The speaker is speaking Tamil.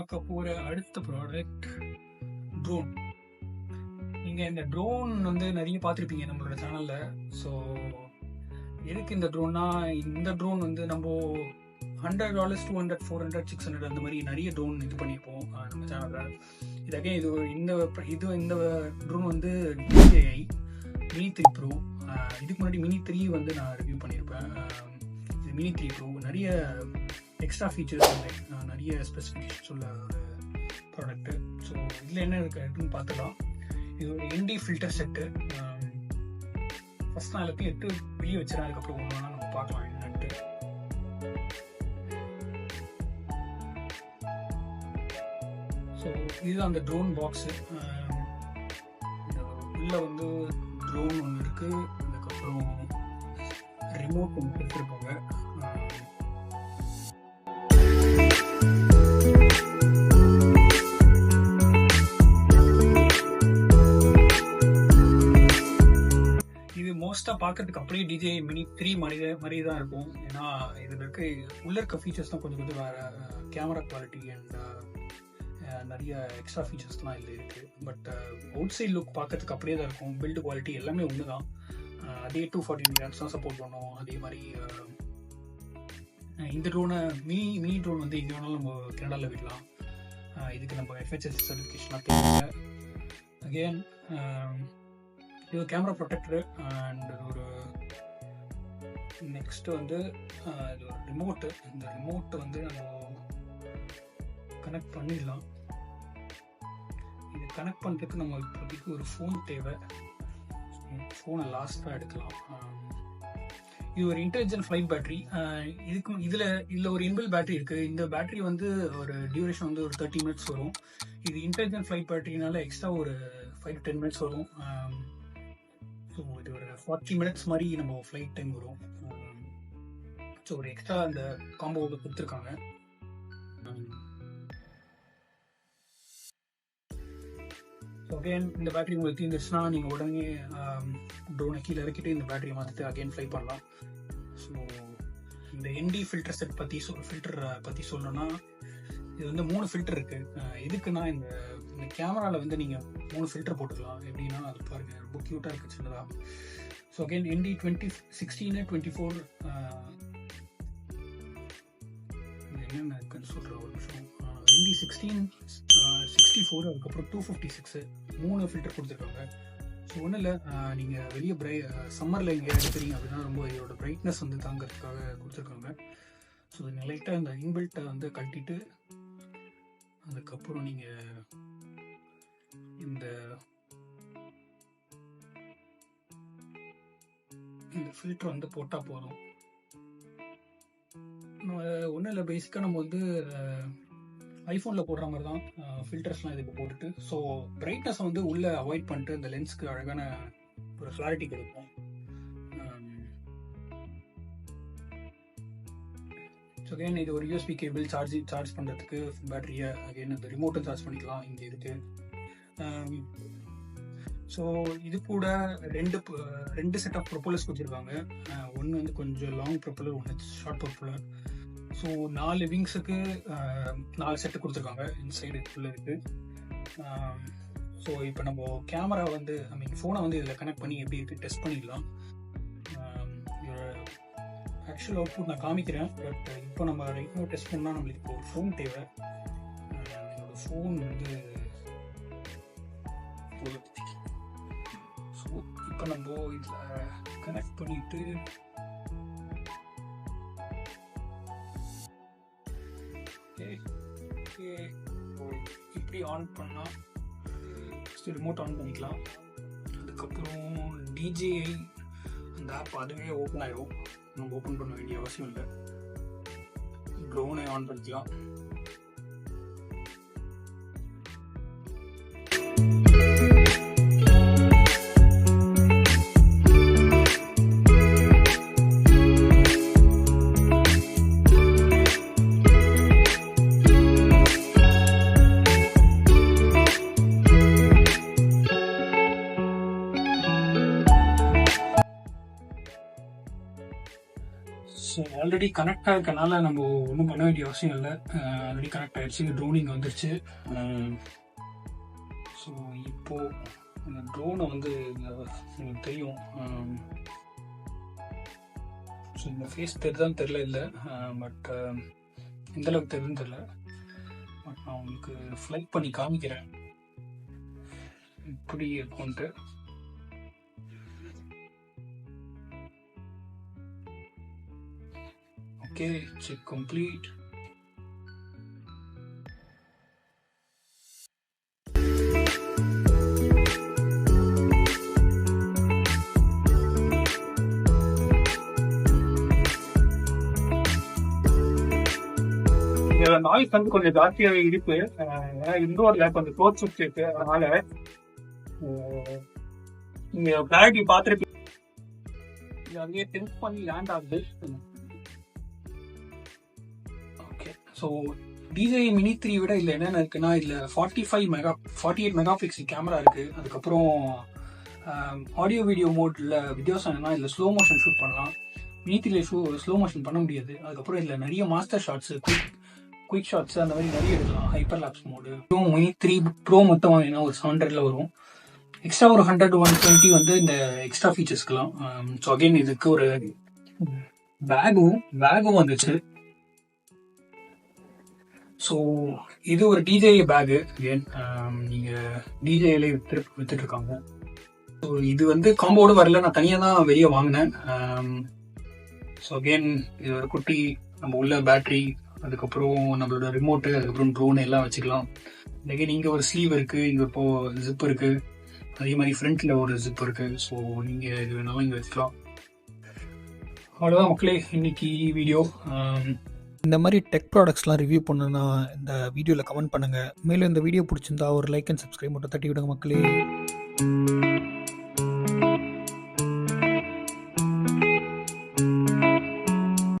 பார்க்க போற அடுத்த ப்ராடக்ட் ட்ரோன். நீங்க இந்த ட்ரோன் வந்து நிறைய பார்த்துருப்பீங்க நம்மளோட சேனல்ல. ஸோ எதுக்கு இந்த ட்ரோன்னா, இந்த ட்ரோன் வந்து நம்ம $100, $200, $400, $600 அந்த மாதிரி நிறைய ட்ரோன் இது பண்ணியிருப்போம் நம்ம சேனலில். இதே இந்த ட்ரோன் வந்து DJI Mini 3 Pro. இதுக்கு முன்னாடி Mini 3 வந்து நான் ரிவ்யூ பண்ணியிருப்பேன். இது Mini 3 Pro நிறைய எக்ஸ்ட்ரா ஃபீச்சர்ஸ், நிறைய ஸ்பெசிஃபிகேஷன்ஸ் உள்ள ஒரு ப்ராடக்ட்டு. ஸோ இதில் என்ன இருக்குன்னு பார்த்துக்கலாம். இது ஒரு ND ஃபில்டர் செட்டு. ஃபஸ்ட் நான் எல்லாத்தையும் எடுத்து வெளியே வச்சுறேன், அதுக்கப்புறம் ஒன்று நம்ம பார்க்கலாம் என்னன்ட்டு. ஸோ இதுதான் அந்த ட்ரோன் பாக்ஸு. உள்ளே வந்து ட்ரோன் ஒன்று இருக்குது, அதுக்கப்புறம் ரிமோட் ஒன்று கொடுத்துருப்பாங்க. மோஸ்ட்டாக பார்க்கறதுக்கு அப்படியே DJI Mini 3 மாதிரி தான் இருக்கும். ஏன்னா இதில் உள்ளே இருக்க ஃபீச்சர்ஸ் தான் கொஞ்சம் வேறு. கேமரா குவாலிட்டி அண்ட் நிறைய எக்ஸ்ட்ரா ஃபீச்சர்ஸ்லாம் இதில் இருக்குது. பட் அவுட் சைட் லுக் பார்க்கறதுக்கு அப்படியே தான் இருக்கும். பில்டு குவாலிட்டி எல்லாமே ஒன்று தான். அதே 240 grams தான் சப்போர்ட் பண்ணோம். அதே மாதிரி இந்த ட்ரோனை மினி ட்ரோன் வந்து எங்கே வேணாலும் நம்ம கனடாவில் விடலாம். இதுக்கு நம்ம FHS சர்டிஃபிகேஷனாக தேவை. அகெயின் இது கேமரா ப்ரொடெக்டரு அண்ட் ஒரு நெக்ஸ்ட்டு வந்து இது ஒரு ரிமோட்டு. இந்த ரிமோட்டு வந்து நம்ம கனெக்ட் பண்ணிடலாம். இது கனெக்ட் பண்ணுறதுக்கு நம்ம இப்போதைக்கு ஒரு ஃபோன் தேவை. ஃபோனை லாஸ்ட்டாக எடுக்கலாம். இது ஒரு இன்டெலிஜென்ட் ஃப்ளைட் பேட்டரி. இதில் ஒரு இன்பில் பேட்டரி இருக்குது. இந்த பேட்டரி வந்து ஒரு டியூரேஷன் வந்து ஒரு 30 minutes வரும். இது இன்டெலிஜென்ட் ஃப்ளைட் பேட்டரினால எக்ஸ்ட்ரா ஒரு 5 to 10 minutes வரும். ஸோ இது ஒரு 40 minutes மாதிரி நம்ம ஃப்ளைட் டைம் வரும். ஸோ ஒரு எக்ஸ்ட்ரா அந்த காம்போவில் கொடுத்துருக்காங்க. ஸோ அகெயின் இந்த பேட்டரி உங்களுக்கு தீர்ந்துச்சுன்னா நீங்கள் உடனே ட்ரோனை கீழே இறக்கிட்டு இந்த பேட்டரியை மாற்றிட்டு அகெயின் ஃப்ளை பண்ணலாம். ஸோ இந்த ND ஃபில்டர் செட் ஃபில்டர் பற்றி சொல்லணும்னா, இது வந்து 3 ஃபில்டர் இருக்குது. எதுக்குன்னா இந்த கேமராவில் வந்து நீங்கள் 3 ஃபில்டர் போட்டுக்கலாம். எப்படின்னா அது பாருங்கள், ரொம்ப க்யூட்டாக இருக்குது சின்னதாக. ஸோ அகெயின் ND 2016, 24 என்னென்ன இருக்குன்னு சொல்கிற ஒரு விஷயம். ND 16, 64, அதுக்கப்புறம் 256 3 ஃபில்டர் கொடுத்துருக்காங்க. ஸோ ஒன்றும் இல்லை, நீங்கள் வெளியே சம்மரில் இங்கே எடுக்கிறீங்க அப்படின்னா ரொம்ப இதோட பிரைட்னஸ் வந்து தாங்கிறதுக்காக கொடுத்துருக்காங்க. ஸோ நீங்கள் லைட்டாக இந்த இன்பில்ட்டை வந்து கட்டிட்டு அதுக்கப்புறம் நீங்கள் இந்த ஃபில்டர் வந்து போட்டால் போதும். ஒன்றும் இல்லை, பேசிக்காக நம்ம வந்து ஐஃபோனில் போடுற மாதிரி தான் ஃபில்டர்ஸ்லாம் இதுக்கு போட்டுட்டு, ஸோ பிரைட்னஸை வந்து உள்ளே அவாய்ட் பண்ணிட்டு இந்த லென்ஸ்க்கு அழகான ஒரு கிளாரிட்டி கிடைக்கும். ஸோ அகைன் இது ஒரு USB கேபிள் சார்ஜ் பண்ணுறதுக்கு பேட்டரியை. அகைன் இந்த ரிமோட்டை சார்ஜ் பண்ணிக்கலாம் இங்கே இருக்குது. ஸோ இது கூட ரெண்டு செட் ஆஃப் ப்ரொப்பலர்ஸ் கொடுத்துருக்காங்க. ஒன்று வந்து கொஞ்சம் லாங் ப்ரொப்பலர், ஒன்று ஷார்ட் ப்ரொப்பலர். ஸோ 4 விங்ஸுக்கு 4 செட்டு கொடுத்துருக்காங்க இன்சைடு உள்ள இருக்குது. ஸோ இப்போ நம்ம கேமரா வந்து ஃபோனை வந்து இதில் கனெக்ட் பண்ணி எப்படி இருக்குது டெஸ்ட் பண்ணிடலாம். ஆக்சுவல் அவுட்புட் நான் காமிக்கிறேன். பட் இப்போ நம்ம ரைட் நோ டெஸ்ட் பண்ணால் நம்மளுக்கு இப்போ ஒரு ஃபோன் தேவை. என்னோட ஃபோன் வந்து ஸோ இப்போ நம்ம இதில் கனெக்ட் பண்ணிட்டு இப்படி ஆன் பண்ணால் ஃபஸ்ட்டு ரிமோட் ஆன் பண்ணிக்கலாம். அதுக்கப்புறம் DJI அந்த ஆப் அதுவே ஓப்பன் ஆகிடும். நம்ம ஓப்பன் பண்ண வேண்டிய அவசியம் இல்லை. ட்ரோனை ஆன் பண்ணிக்கலாம். ஸோ ஆல்ரெடி கனெக்ட் ஆகிருக்கனால நம்ம ஒன்றும் பண்ண வேண்டிய அவசியம் இல்லை. ஆல்ரெடி கனெக்ட் ஆகிடுச்சு, ட்ரோன் இங்கே வந்துருச்சு. ஸோ இப்போது இந்த ட்ரோனை வந்து உங்களுக்கு தெரியும். ஸோ இந்த ஃபேஸ் தெரியுதான்னு தெரில, இல்லை பட் எந்தளவுக்கு தெரியுதுன்னு தெரில. பட் நான் உங்களுக்கு ஃப்ளைட் பண்ணி காமிக்கிறேன் இப்படி இருக்கும்ன்ட்டு. Okay, check complete. நாய்ஸ் வந்து கொஞ்சம் ஜாஸ்தியாகவே இருக்கு. ஏன்னா இண்டோர்ல கொஞ்சம் க்ளோஸ் சுவிட்ச் இருக்கு, அதனால நீங்க கிளாரிட்டி பார்த்துருப்பீங்க. அங்கேயே டென்ஸ் பண்ணி லேண்ட் ஆகுது. ஓகே, ஸோ DJI Mini 3 விட இதில் என்னென்ன இருக்குன்னா, இதில் 48 மெகா பிக்சல் கேமரா இருக்குது. அதுக்கப்புறம் ஆடியோ வீடியோ மோடில் வீடியோஸ் என்னன்னா இதில் ஸ்லோ மோஷன் ஷூட் பண்ணலாம். Mini 3 ஸ்லோ மோஷன் பண்ண முடியாது. அதுக்கப்புறம் இதில் நிறைய மாஸ்டர் ஷாட்ஸு, குயிக் ஷாட்ஸ் அந்த மாதிரி நிறைய எடுக்கலாம். Hyper labs mode. Mini 3 Pro மொத்தமாக வேணா ஒரு 700 வரும். எக்ஸ்ட்ரா ஒரு 100 to 120 வந்து இந்த எக்ஸ்ட்ரா ஃபீச்சர்ஸ்க்குலாம். ஸோ அகெயின் இதுக்கு ஒரு பேகும் வந்துச்சு. ஸோ இது ஒரு DJI பேகு. அகெயின் நீங்கள் DJIலே வித்துட்டு இருக்காங்க. ஸோ இது வந்து காம்போடு வரல, நான் தனியாக தான் வெளியே வாங்கினேன். ஸோ அகெயின் இது ஒரு குட்டி, நம்ம உள்ள பேட்ரி, அதுக்கப்புறம் நம்மளோட ரிமோட்டு, அதுக்கப்புறம் ட்ரோன் எல்லாம் வச்சுக்கலாம். அகெயின் இங்கே ஒரு ஸ்லீவ் இருக்குது, இங்கே இப்போ ஜிப் இருக்குது, அதே மாதிரி ஃப்ரண்ட்டில் ஒரு ஜிப் இருக்குது. ஸோ நீங்கள் இது வேணாலும் இங்கே வச்சுக்கலாம். அவ்வளோதான் மக்களே இன்னைக்கு வீடியோ. இந்த மாதிரி டெக் ப்ராடக்ட்ஸ்லாம் ரிவ்யூ பண்ணுன்னா இந்த வீடியோவில் கமெண்ட் பண்ணுங்கள். மேலும் இந்த வீடியோ பிடிச்சிருந்தா ஒரு லைக் அண்ட் சப்ஸ்கிரைப் மட்டும் தட்டி விடுங்க மக்களே.